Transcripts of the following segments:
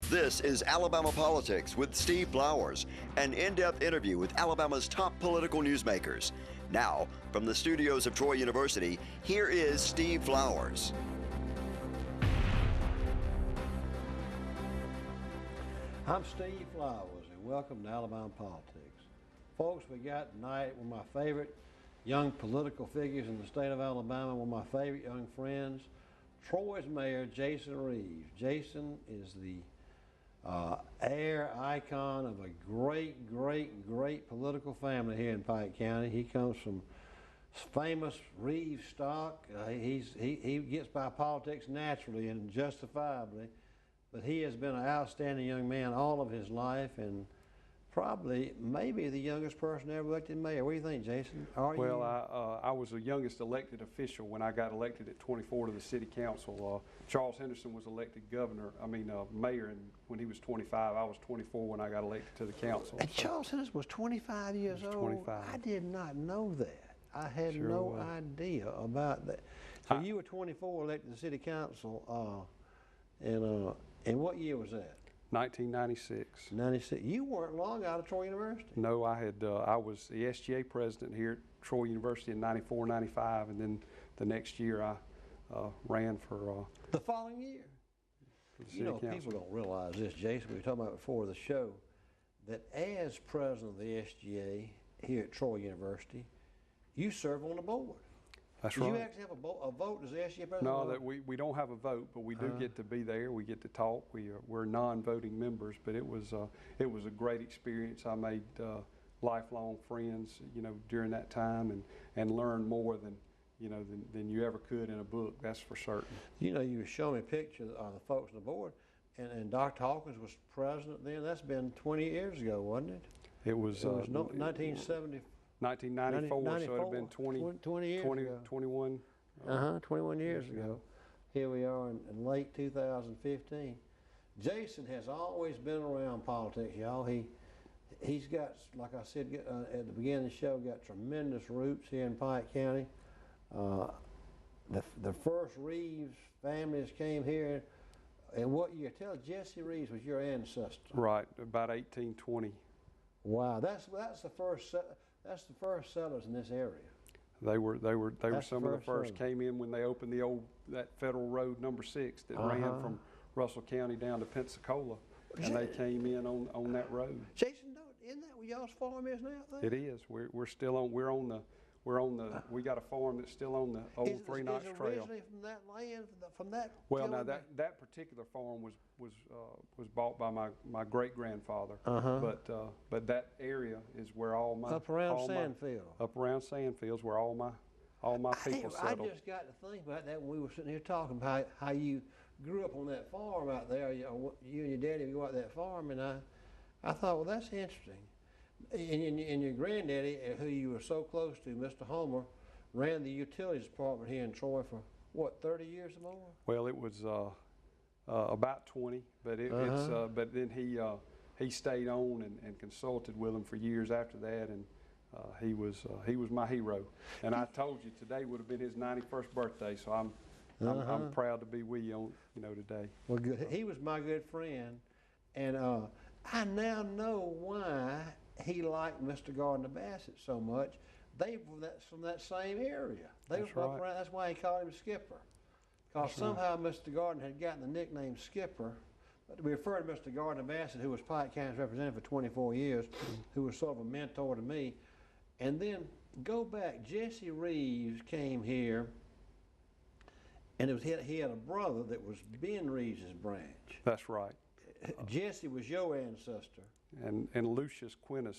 This is Alabama Politics with Steve Flowers, an in-depth interview with Alabama's top political newsmakers. Now, from the studios of Troy University, here is Steve Flowers. I'm Steve Flowers, and welcome to Alabama Politics. Folks, we got tonight one of my favorite young political figures in the state of Alabama, one of my favorite young friends, Troy's Mayor, Jason Reeves. Jason is the heir icon of a great political family here in Pike County. He comes from famous Reeves stock. He gets by politics naturally and justifiably, but he has been an outstanding young man all of his life, and probably maybe the youngest person ever elected mayor. What do you think, Jason? I was the youngest elected official when I got elected at 24 to the city council. Charles Henderson was elected mayor, and when he was 25, I was 24 when I got elected to the council. And Charles Henderson was 25 years old? 25. I did not know that. I had no idea about that. So you were 24, elected to the city council, and what year was that? 1996. 96. You weren't long out of Troy University. No, I was the SGA president here at Troy University in 94, 95, and then the next year I ran for the following year. You know, people don't realize this, Jason, we were talking about before the show, that as president of the SGA here at Troy University, you serve on the board. That's right. right. Do you actually have a vote as the SGA president? No, we don't have a vote, but we do get to be there. We get to talk. We're non-voting members, but it was a great experience. I made lifelong friends, during that time, and learned more than you ever could in a book. That's for certain. You were showing me a picture of the folks on the board, and Dr. Hawkins was president then. That's been 20 years ago, wasn't it? It was 1970. 1994, so it had been 20 years ago. 21. 21 years ago. Here we are in late 2015. Jason has always been around politics, y'all. He's got, like I said at the beginning of the show, got tremendous roots here in Pike County. The first Reeves families came here, and what year? Tell Jesse Reeves was your ancestor. Right, about 1820. Wow, that's the first. That's the first settlers in this area. They were some of the first. Came in when they opened that Federal Road number 6 that ran from Russell County down to Pensacola, and they came in on that road. Jason, isn't that where y'all's farm is now? It is. We're still on. We got a farm that's still on the old Three Knots Trail. Originally from that land, from that. Well, now that particular farm was bought by my great grandfather. But that area is where all my up around Sandfields where all my people settled. I just got to think about that when we were sitting here talking about how you grew up on that farm out there. You and your daddy go out that farm, and I thought, well, that's interesting. And your granddaddy, who you were so close to, Mr. Homer, ran the utilities department here in Troy for, what, 30 years or more? Well, it was about 20, but but then he stayed on and consulted with them for years after that, and he was my hero. And I told you today would have been his 91st birthday, so I'm proud to be with you on today. Well, good. He was my good friend, and I now know why he liked Mr. Gardner Bassett so much. They were from that same area. That's right. That's why he called him Skipper. Because somehow Mr. Gardner had gotten the nickname Skipper. But we refer to Mr. Gardner Bassett, who was Pike County's representative for 24 years, who was sort of a mentor to me. And then go back, Jesse Reeves came here, and he had a brother that was Ben Reeves' branch. That's right. Jesse was your ancestor. And Lucius Quintus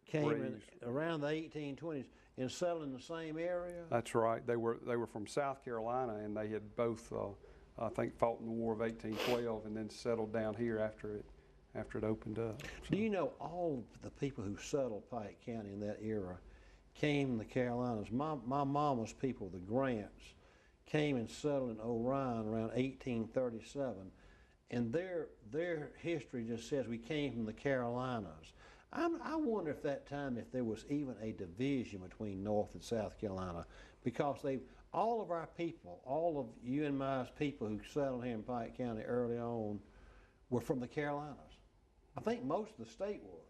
came around the 1820s and settled in the same area? That's right. They were from South Carolina, and they had both, I think, fought in the War of 1812 and then settled down here after it opened up. So. Do you know all the people who settled Pike County in that era came from the Carolinas? My mama's people, the Grants, came and settled in Orion around 1837. And their history just says we came from the Carolinas. I wonder if that time if there was even a division between North and South Carolina, because all of our people, all of you and my people who settled here in Pike County early on, were from the Carolinas. I think most of the state was,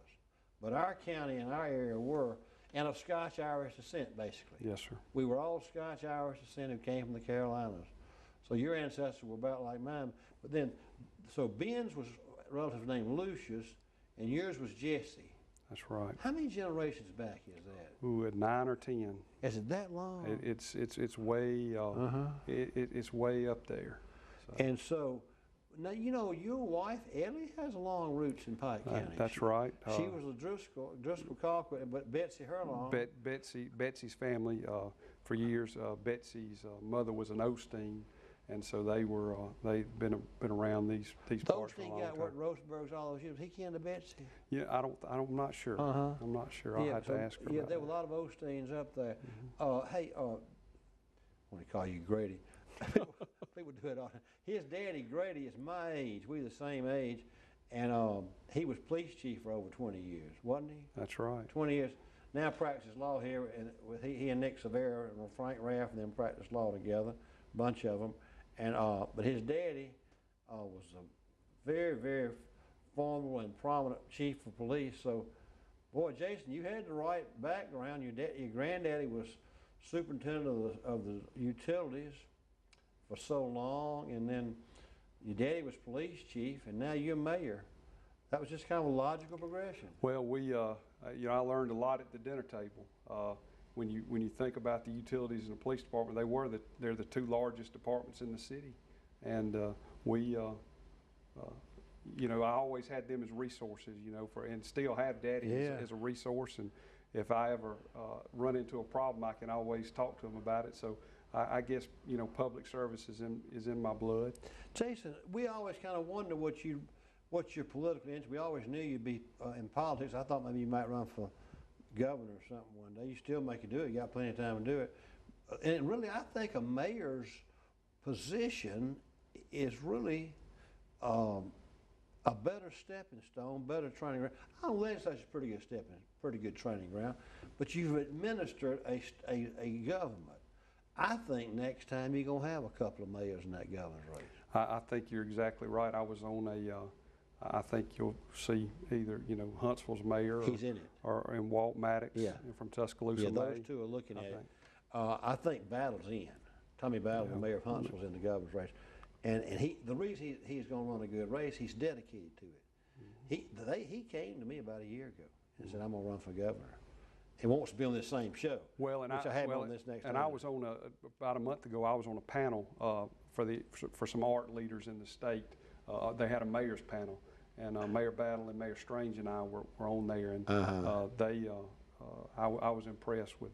but our county and our area were, and of Scotch-Irish descent, basically. Yes, sir. We were all Scotch-Irish descent who came from the Carolinas. So your ancestors were about like mine. But then, so Ben's was a relative named Lucius, and yours was Jesse. That's right. How many generations back is that? Ooh, at 9 or 10. Is it that long? It's way it's way up there. So. And so, now you know your wife Ellie has long roots in Pike County. That's right. She was a Driscoll Colquitt, but Betsy Herlong. Betsy's family for years. Betsy's mother was an Osteen, and so they've been around these parts for a long time. Osteen got what Roseburgs all those years. He came to Betsy. Yeah, I'm not sure. I'm not sure. I'll have to ask her. Yeah, about there were a lot of Osteens up there. Hey, I want to call you Grady. People do it all. His daddy Grady is my age. We're the same age, and he was police chief for over 20 years, wasn't he? That's right. 20 years. Now practices law here, and with he and Nick Severa and Frank Raff, and them practice law together, a bunch of them. And but his daddy was a very, very formal and prominent chief of police. So, boy, Jason, you had the right background. Your granddaddy was superintendent of the utilities for so long, and then your daddy was police chief, and now you're mayor. That was just kind of a logical progression. Well, I learned a lot at the dinner table. When you think about the utilities and the police department, they're the two largest departments in the city, and I always had them as resources, and still have Daddy as a resource. And if I ever run into a problem, I can always talk to him about it. So I guess public service is in my blood. Jason, we always kind of wonder what's your political interest. We always knew you'd be in politics. I thought maybe you might run for governor or something one day. You still make it do it. You got plenty of time to do it. And really, I think a mayor's position is really a better stepping stone, better training ground. I know legislature's pretty good pretty good training ground, but you've administered a government. I think next time you're gonna have a couple of mayors in that governor's race. I think you're exactly right. I was on I think you'll see either Huntsville's mayor He's in it. or Walt Maddox from Tuscaloosa. Yeah, those two are looking at it. I think Battle's in. Tommy Battle, the mayor of Huntsville's in the governor's race, and the reason he's going to run a good race, he's dedicated to it. He came to me about a year ago and said, "I'm going to run for governor." He wants to be on this same show. Well, and I have on this next. And I was on about a month ago. I was on a panel for some art leaders in the state. They had a mayor's panel, and Mayor Battle and Mayor Strange and I were on there, and I was impressed with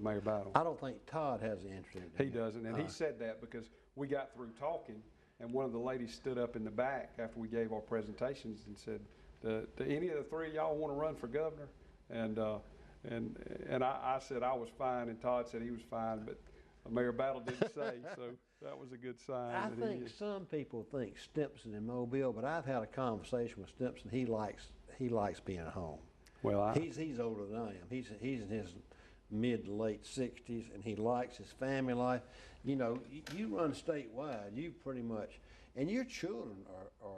Mayor Battle. I don't think Todd has the interest in it. He doesn't, and he said that because we got through talking, and one of the ladies stood up in the back after we gave our presentations and said, "Do any of the three of y'all want to run for governor?" And I said I was fine, and Todd said he was fine, but Mayor Battle didn't say, so that was a good sign. I think some people think Stimpson in Mobile, but I've had a conversation with Stimpson. He likes being at home. Well, he's older than I am. He's in his mid to late 60s, and he likes his family life. You run statewide. You pretty much, and your children are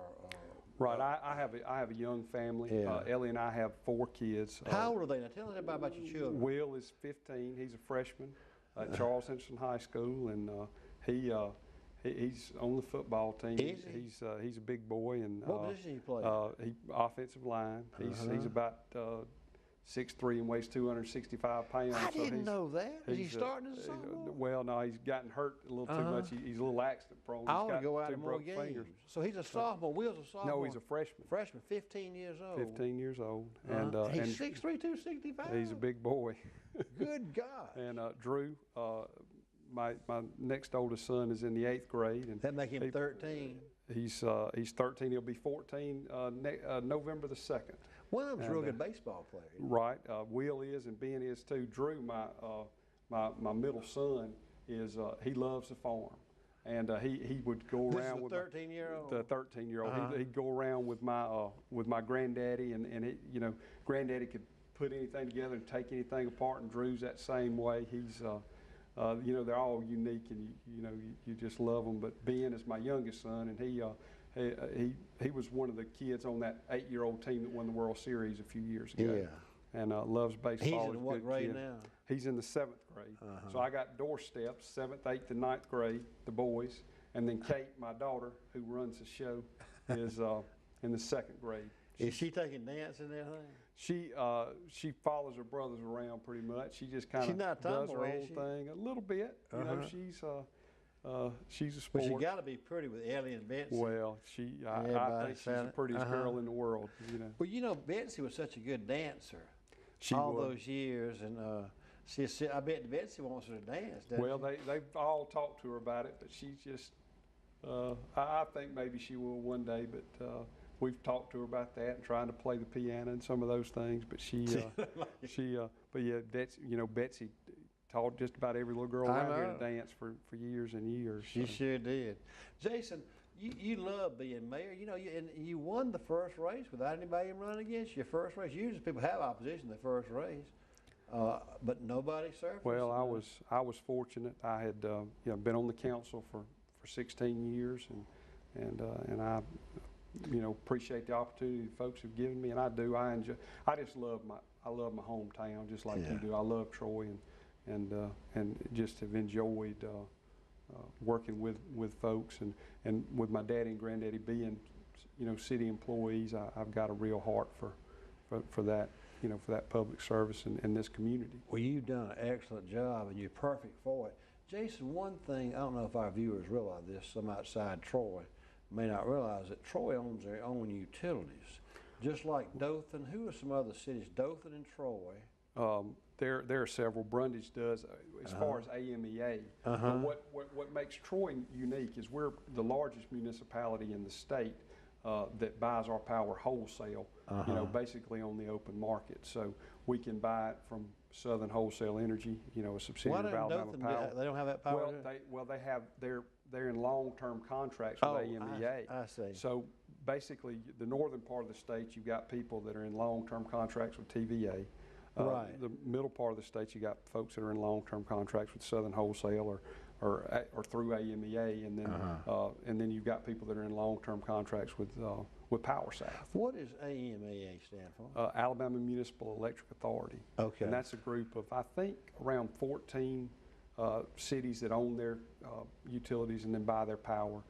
right. I have a young family. Yeah. Ellie and I have 4 kids. How old are they now? Tell us about your children. Will is 15. He's a freshman at Charles Henderson High School, and he's on the football team. He's a big boy. And what position do you play? He offensive line. He's about 6'3" and weighs 265 pounds. I didn't know that. Is he starting as a sophomore? Well, no, he's gotten hurt a little too much. He's a little accident prone. I want to go out to more games. Fingers. So he's a sophomore. Will's a sophomore. No, he's a freshman. Freshman, 15 years old. 15 years old. And he's 6'3", 265? He's a big boy. Good God. And Drew, my next oldest son, is in the 8th grade. And that make him 13. He's 13. He'll be 14 November the 2nd. One of them's a real good baseball player. Right. Will is, and Ben is too. Drew, my middle son, is he loves the farm, and he would go around with the 13-year-old. The 13-year-old. He'd go around with my granddaddy, and granddaddy could put anything together and take anything apart. And Drew's that same way. He's they're all unique, and you just love them. But Ben is my youngest son, and he was one of the kids on that 8-year-old team that won the World Series a few years ago. Yeah. And loves baseball. He's in what grade now? He's in the 7th grade. So I got doorsteps, 7th, 8th, and 9th grade, the boys. And then Kate, my daughter, who runs the show, is in the 2nd grade. Is she taking dance and everything? She follows her brothers around pretty much. She just kind She's of not does tomboy, her is own she? thing a little bit. You know, she's a sport. But she got to be pretty with Ellie and Betsy. Well, I think she's the prettiest girl in the world. You know. Well, you know, Betsy was such a good dancer. She all was. those years, and I bet Betsy wants her to dance. Well, she? they've all talked to her about it, but she's just. I think maybe she will one day, but we've talked to her about that and trying to play the piano and some of those things. But but yeah, Betsy taught just about every little girl around here to dance for years and years. She sure did. Jason, you love being mayor. You know, and you won the first race without anybody running against you. Your first race. Usually people have opposition in the first race, but nobody surfaced. Well, I was fortunate. I had been on the council for 16 years, and I appreciate the opportunity folks have given me, and I do. I just love my hometown just like you do. I love Troy, and just have enjoyed working with folks, and with my daddy and granddaddy being city employees. I've got a real heart for that, for that public service in this community. Well, you've done an excellent job, and you're perfect for it. Jason, one thing, I don't know if our viewers realize this, some outside Troy may not realize that Troy owns their own utilities. Just like Dothan, who are some other cities, Dothan and Troy? There are several. Brundage does as far as AMEA. But what makes Troy unique is we're the largest municipality in the state that buys our power wholesale, basically on the open market. So we can buy it from Southern Wholesale Energy, a subsidiary of Alabama Power. They don't have that power? They're in long-term contracts with AMEA. I see. So basically, the northern part of the state, you've got people that are in long-term contracts with TVA. Right. The middle part of the state, you got folks that are in long-term contracts with Southern Wholesale or through AMEA, and then you've got people that are in long-term contracts with Power South. What does AMEA stand for? Alabama Municipal Electric Authority. Okay. And that's a group of, I think, around 14 cities that own their utilities and then buy their power.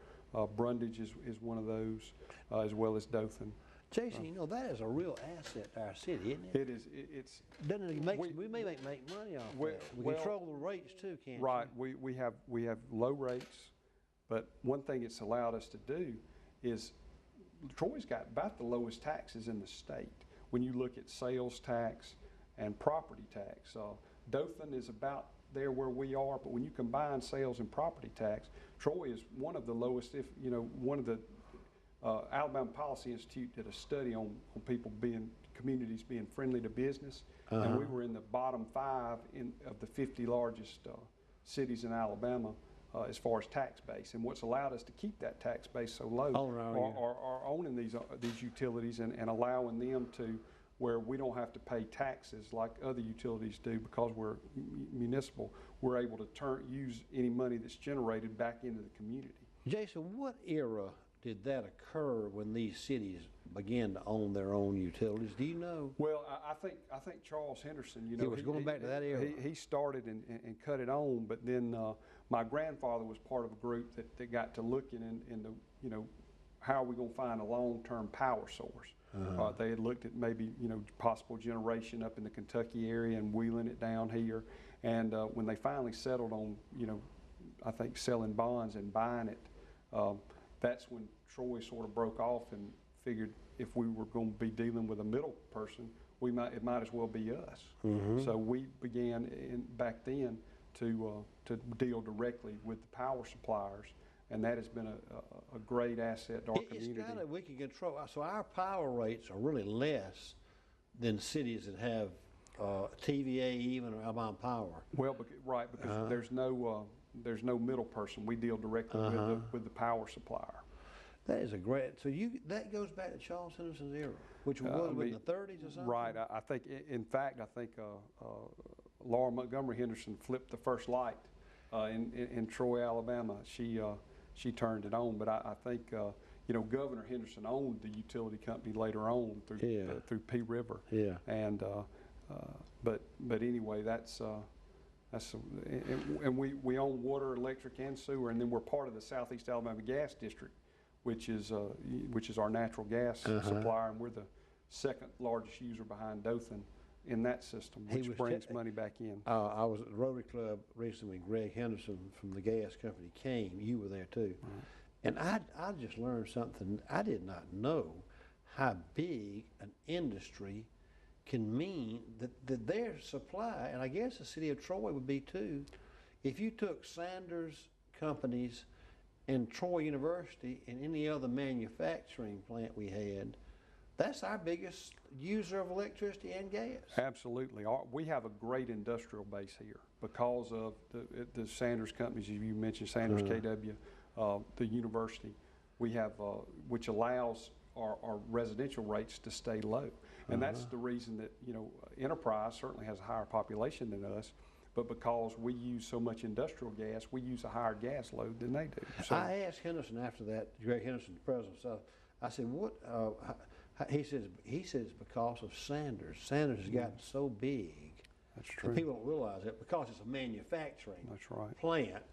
Brundage is one of those, as well as Dothan. Jason, that is a real asset to our city, isn't it? It is. Doesn't it we may make money off that. We control the rates too, can't we? Right. We have low rates, but one thing it's allowed us to do is Troy's got about the lowest taxes in the state. When you look at sales tax and property tax, Dothan is about there where we are, but when you combine sales and property tax, Troy is one of the lowest. One of the Alabama Policy Institute did a study on communities being friendly to business, and we were in the bottom 5 of the 50 largest cities in Alabama as far as tax base. And what's allowed us to keep that tax base so low are owning these utilities and allowing them to where we don't have to pay taxes like other utilities do because we're municipal. We're able to use any money that's generated back into the community. Jason, what era did that occur when these cities began to own their own utilities? Do you know? Well, I think Charles Henderson, it was going back to that era. He started and cut it on, but then my grandfather was part of a group that got to looking into how are we going to find a long-term power source. They had looked at maybe possible generation up in the Kentucky area and wheeling it down here, and when they finally settled on I think selling bonds and buying it. That's when Troy sort of broke off and figured if we were going to be dealing with a middle person, it might as well be us. So we began back then to deal directly with the power suppliers, and that has been a great asset to our community. It's kind of we can control. So our power rates are really less than cities that have TVA even or Alabama Power. Well, because there's no middle person. We deal directly with the power supplier. That is a great. So that goes back to Charles Henderson's era, which was in the 30s or something. Right. I think, in fact, Laura Montgomery Henderson flipped the first light in Troy, Alabama. She turned it on, but I think you know, Governor Henderson owned the utility company later on through through P River. Yeah. And but anyway, and we own water, electric, and sewer, and then we're part of the Southeast Alabama Gas District, which is our natural gas supplier, and we're the second largest user behind Dothan in that system, which brings money back in. I was at the Rotary Club recently. Greg Henderson from the gas company came. You were there too. Right. And I just learned something. I did not know how big an industry can mean that their supply, and I guess the city of Troy would be too, if you took Sanders companies and Troy University and any other manufacturing plant we had, that's our biggest user of electricity and gas. Absolutely. We have a great industrial base here because of the Sanders companies, as you mentioned, Sanders, KW, the university. We have, which allows our residential rates to stay low. And that's the reason that, you know, Enterprise certainly has a higher population than us, but because we use so much industrial gas, we use a higher gas load than they do. So I asked Henderson after that, Greg Henderson, the president, so I said, what, he says because of Sanders. Sanders has gotten so big. That's true. And people don't realize it because it's a manufacturing plant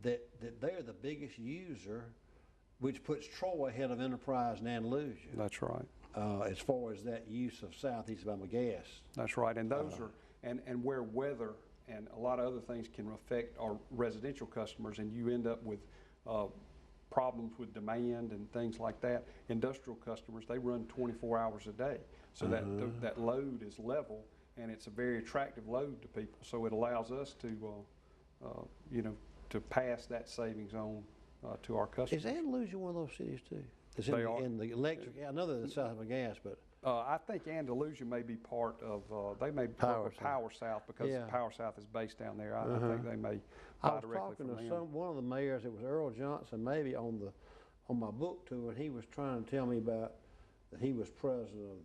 that they're the biggest user, which puts Troy ahead of Enterprise and Andalusia. That's right. As far as that use of Southeast Alabama gas. That's right, and those are, and where weather and a lot of other things can affect our residential customers, and you end up with problems with demand and things like that. Industrial customers, they run 24 hours a day, so that load is level, and it's a very attractive load to people. So it allows us to, you know, to pass that savings on to our customers. Is Andalusia one of those cities too? They are. In the electric, I know they're the South of gas, but I think Andalusia may be part of, they may work with Power South because Power South is based down there. I think they may buy directly from them. I was talking to one of the mayors, it was Earl Johnson, maybe on my book tour, and he was trying to tell me about that he was president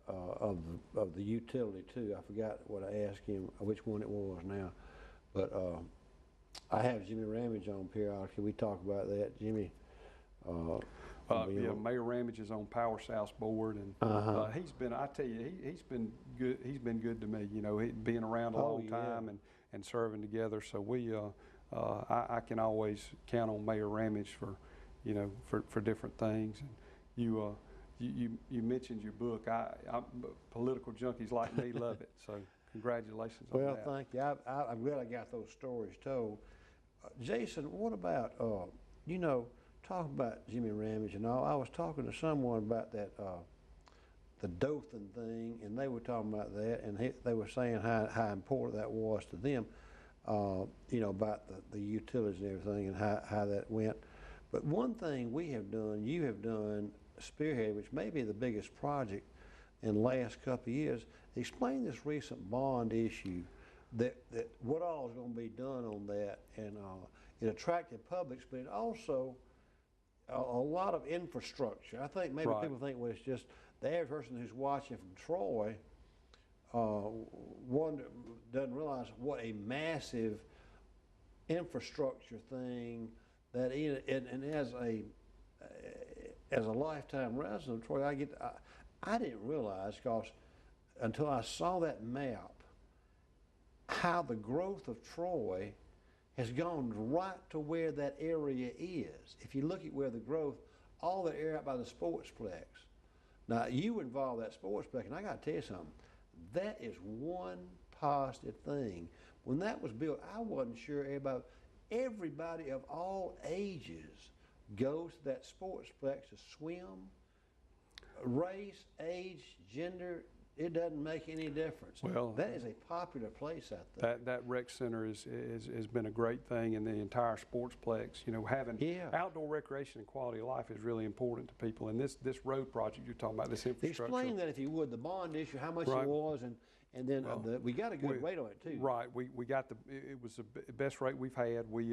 of the utility too. I forgot what I asked him, which one it was now, but I have Jimmy Ramage on periodically. We talk about that, Jimmy. Yeah, Mayor Ramage is on Power South's board, and he's been, I tell you, he's been good. He's been good to me. You know, being around a long time and serving together. So I can always count on Mayor Ramage for, you know, for different things. And you mentioned your book. Political junkies like me love it. So congratulations on that. Well, thank you. I'm glad I got those stories told. Jason, what about you know? Talking about Jimmy Ramage and all, I was talking to someone about that, the Dothan thing, and they were talking about that, and they were saying how important that was to them, you know, about the utilities and everything and how that went. But one thing we have done, you have done, spearhead, which may be the biggest project in the last couple of years, explain this recent bond issue, that what all is going to be done on that, and it attracted publics, but it also a lot of infrastructure. I think maybe people think, well, it's just the average person who's watching from Troy doesn't realize what a massive infrastructure thing that is. And as a lifetime resident of Troy, I didn't realize, because until I saw that map, how the growth of Troy has gone right to where that area is. If you look at where the growth, all that area out by the Sportsplex. Now, you involve that Sportsplex, and I got to tell you something. That is one positive thing. When that was built, I wasn't sure everybody of all ages goes to that Sportsplex to swim, race, age, gender. It doesn't make any difference. Well, that is a popular place out there. That rec center has been a great thing, in the entire Sportsplex. You know, having outdoor recreation and quality of life is really important to people. And this road project you're talking about, this infrastructure. Explain that, if you would, the bond issue, how much it was, and then we got a good rate on it too. Right, we got it was the best rate we've had. We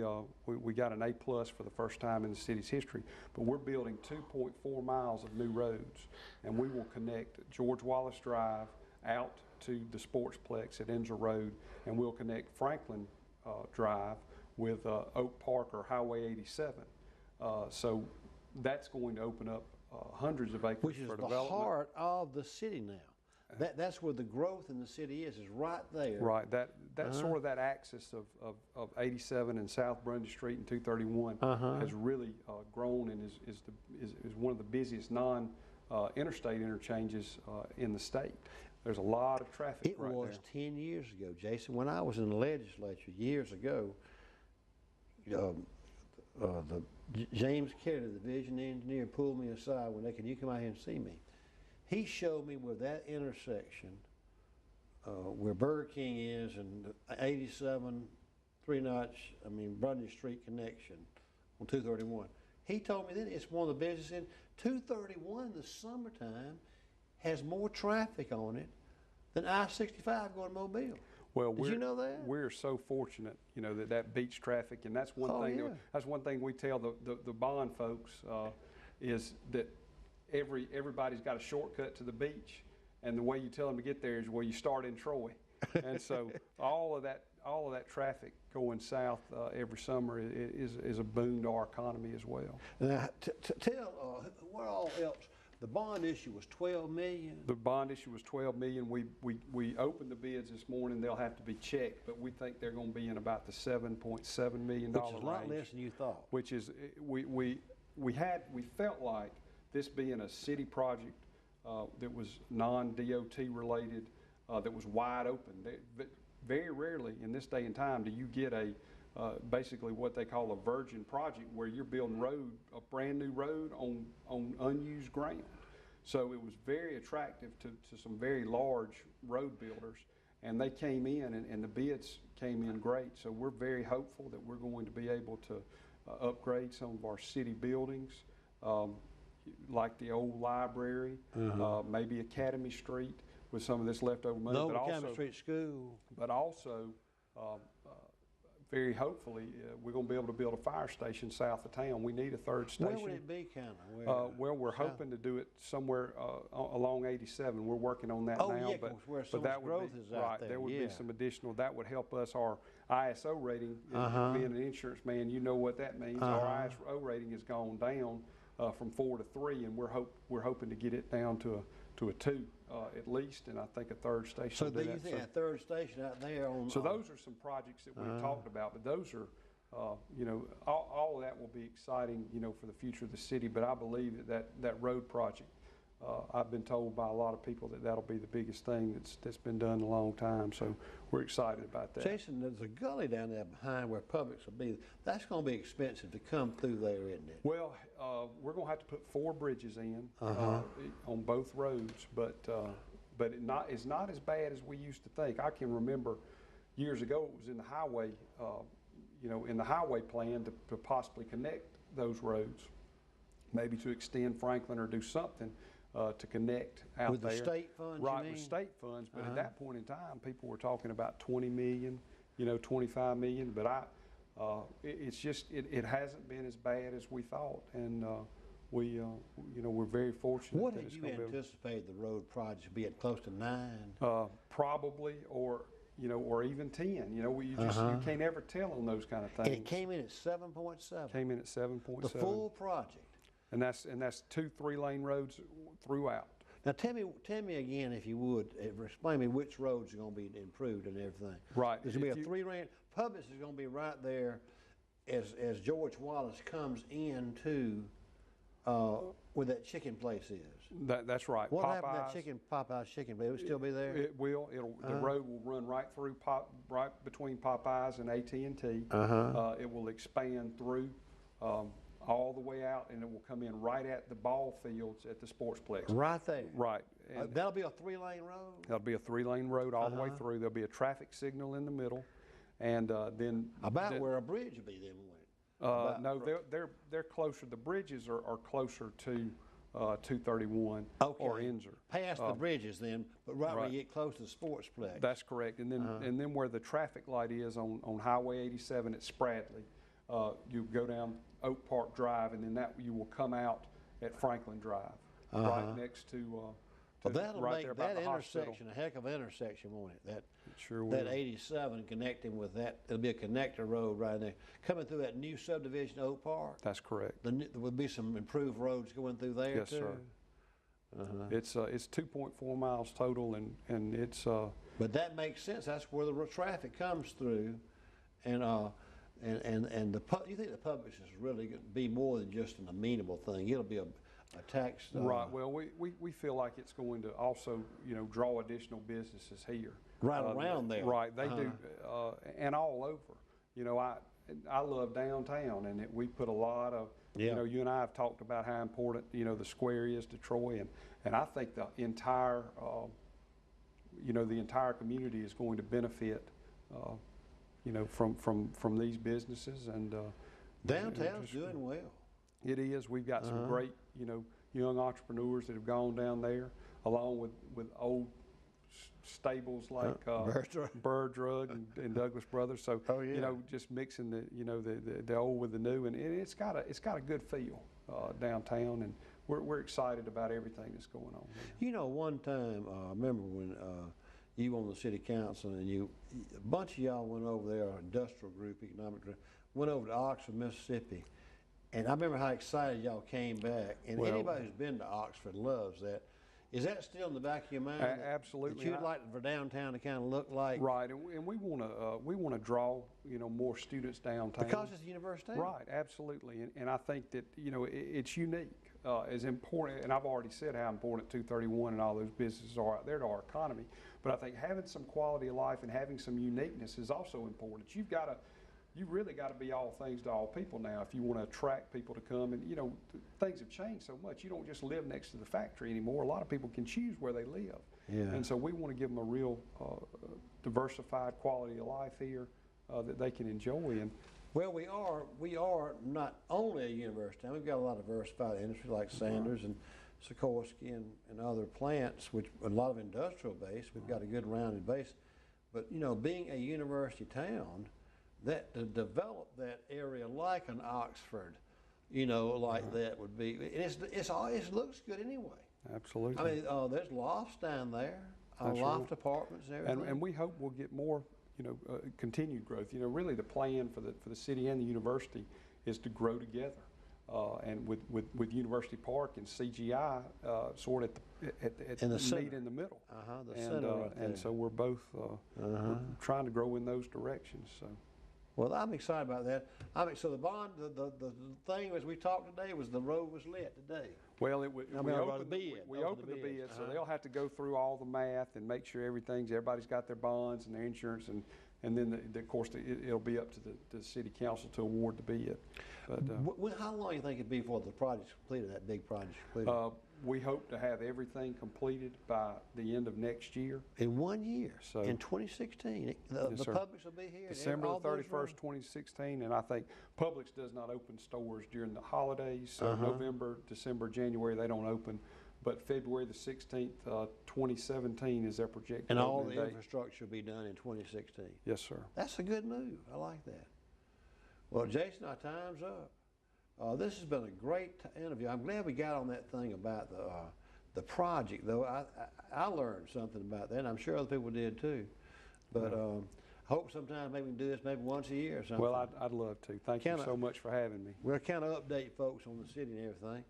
got an A+ for the first time in the city's history. But we're building 2.4 miles of new roads, and we will connect George Wallace Drive out to the Sportsplex at Enzer Road, and we'll connect Franklin Drive with Oak Park or Highway 87. So that's going to open up hundreds of acres Which is for the development. heart of the city now. That's where the growth in the city is right there. Right, that's sort of that axis of 87 and South Grundy Street and 231 has really grown and is one of the busiest non-interstate interchanges in the state. There's a lot of traffic right there. It was 10 years ago, Jason, when I was in the legislature years ago. James Kelly, the division engineer, pulled me aside when can you come out here and see me? He showed me where that intersection, where Burger King is, and 87, Grundy Street connection on 231. He told me then it's one of the busiest. 231 in the summertime has more traffic on it than I-65 going to Mobile. Well, did you know that? We're so fortunate, that beach traffic, and that's one thing. Yeah. That's one thing we tell the bond folks is that everybody's got a shortcut to the beach, and the way you tell them to get there is where you start in Troy, and so all of that traffic going south every summer is a boon to our economy as well. Now, tell what all else. The bond issue was $12 million. The bond issue was $12 million. We opened the bids this morning. They'll have to be checked, but we think they're going to be in about the $7.7 million range. Which is a lot less than you thought. Which is we felt like this being a city project that was non-DOT related, that was wide open. Very rarely in this day and time do you get basically what they call a virgin project, where you're building a brand new road on unused ground. So it was very attractive to some very large road builders, and they came in and the bids came in great. So we're very hopeful that we're going to be able to upgrade some of our city buildings, like the old library, maybe Academy Street with some of this leftover money. No, Academy Street School. But also, very hopefully, we're going to be able to build a fire station south of town. We need a third station. Where would it be, kind of? Well, we're hoping to do it somewhere along 87. We're working on that now. Yeah, where so much growth is out there. There would be some additional. That would help us. Our ISO rating, being an insurance man, you know what that means. Our ISO rating has gone down from 4 to 3, and we're hoping to get it down to a 2 at least, and I think a third station. So do you think a third station out there on? So those are some projects that we've talked about, but those are, all of that will be exciting, for the future of the city. But I believe that road project, I've been told by a lot of people that'll be the biggest thing that's been done in a long time. So we're excited about that. Jason, there's a gully down there behind where Publix will be. That's going to be expensive to come through there, isn't it? Well, we're going to have to put 4 bridges in on both roads, but it's not as bad as we used to think. I can remember years ago it was in the highway, in the highway plan to possibly connect those roads, maybe to extend Franklin or do something to connect out with there. With the state funds, right, you mean? with state funds, but at that point in time, people were talking about 20 million, 25 million, but it's just, it hasn't been as bad as we thought, and we're very fortunate. What that did it's you gonna anticipate the road project being close to 9? Probably, or even 10. You can't ever tell on those kind of things. And it came in at 7.7. Came in at 7.7. The full project. And that's 2 3-lane roads throughout. Now tell me again, if you would, explain me which roads are going to be improved and everything. Right. There's going to be a 3-lane. Publix is going to be right there as George Wallace comes into where that chicken place is. That's right. What happened to that Popeye's chicken place? It will still be there? It will. The road will run right through right between Popeyes and AT&T. It will expand through all the way out, and it will come in right at the ball fields at the Sportsplex. Right there. Right. That'll be a 3-lane road? That'll be a 3-lane road all the way through. There'll be a traffic signal in the middle, and then where a bridge will be then. No, they're closer. The bridges are closer to 231 or Inzer. Past the bridges then, but right where you get close to the Sportsplex. That's correct. And then where the traffic light is on Highway 87 at Spradley, you go down Oak Park Drive, and then you will come out at Franklin Drive, right next to Well, that'll right make there by that the hospital. intersection a heck of an intersection, won't it? It sure That will. 87 connecting with that, it'll be a connector road right there. Coming through that new subdivision, Oak Park, That's correct. there will be some improved roads going through there Yes, too. sir. Uh-huh. It's 2.4 miles total, and it's But that makes sense. That's where the traffic comes through, and you think the Publix is really going to be more than just an amenable thing. It'll be a tax. right. Well, we feel like it's going to also, draw additional businesses here. Right around there. Right. They do, and all over. I love downtown, and we put a lot of. Yeah. You and I have talked about how important the square is to Troy, and I think the entire the entire community is going to benefit from these businesses, and Downtown's doing well. it is. We've got some great young entrepreneurs that have gone down there, along with old stables like Bird Drug and Douglas Brothers. So just mixing the old with the new, and it's got a good feel downtown, and we're excited about everything that's going on here. One time I remember when you were on the city council, and a bunch of y'all went over there, our industrial group, economic group, went over to Oxford, Mississippi, and I remember how excited y'all came back. And anybody who's been to Oxford loves that. Is that still in the back of your mind? Absolutely. That you'd like for downtown to kind of look like? Right, and we want to draw more students downtown Because it's a university. Right, absolutely, and I think that it's unique, as important. And I've already said how important 231 and all those businesses are out there to our economy. But I think having some quality of life and having some uniqueness is also important. You really got to be all things to all people now if you want to attract people to come. And things have changed so much. You don't just live next to the factory anymore. A lot of people can choose where they live. Yeah. And so we want to give them a real diversified quality of life here that they can enjoy. And well, we are not only a university. We've got a lot of diversified industry like Sanders and Sikorsky and other plants, which a lot of industrial base. We've got a good rounded base. But being a university town, that to develop that area like an Oxford, like that would be. It looks good anyway. Absolutely. I mean, there's lofts down there, loft apartments, and everything. And we hope we'll get more, continued growth. Really, the plan for the city and the university is to grow together. And with University Park and CGI sort of at the meet in the middle. The center right there. And so we're both we're trying to grow in those directions. So. Well, I'm excited about that. So the thing as we talked today was the road was lit today. Well, we opened the bid, so they'll have to go through all the math and make sure everybody's got their bonds and their insurance, and then of course it'll be up to the city council to award the bid. But how long do you think it'd be before the project's completed? That big project's completed? We hope to have everything completed by the end of next year. In 1 year, so in 2016, the Publix will be here. December 31st, 2016, and I think Publix does not open stores during the holidays. So November, December, January they don't open, but February the 16th, 2017 is their projected. And all the infrastructure will be done in 2016. Yes, sir. That's a good move. I like that. Well, Jason, our time's up. This has been a great interview. I'm glad we got on that thing about the project, though. I learned something about that, and I'm sure other people did too. But I hope sometime maybe we can do this maybe once a year or something. Well, I'd love to. Thank you so much for having me. We'll kind of update folks on the city and everything.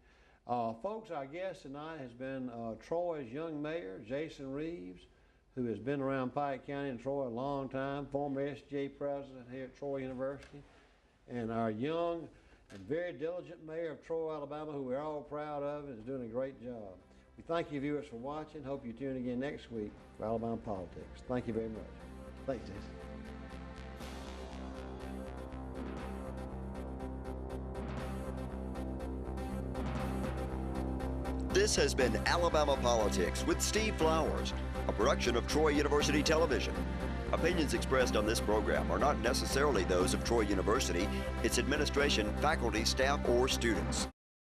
Folks, our guest tonight has been Troy's young mayor, Jason Reeves, who has been around Pike County and Troy a long time, former SJ president here at Troy University, and our young and very diligent mayor of Troy, Alabama, who we're all proud of and is doing a great job. We thank you viewers for watching. Hope you tune again next week for Alabama Politics. Thank you very much. Thanks, Jason. This has been Alabama Politics with Steve Flowers, a production of Troy University Television. Opinions expressed on this program are not necessarily those of Troy University, its administration, faculty, staff, or students.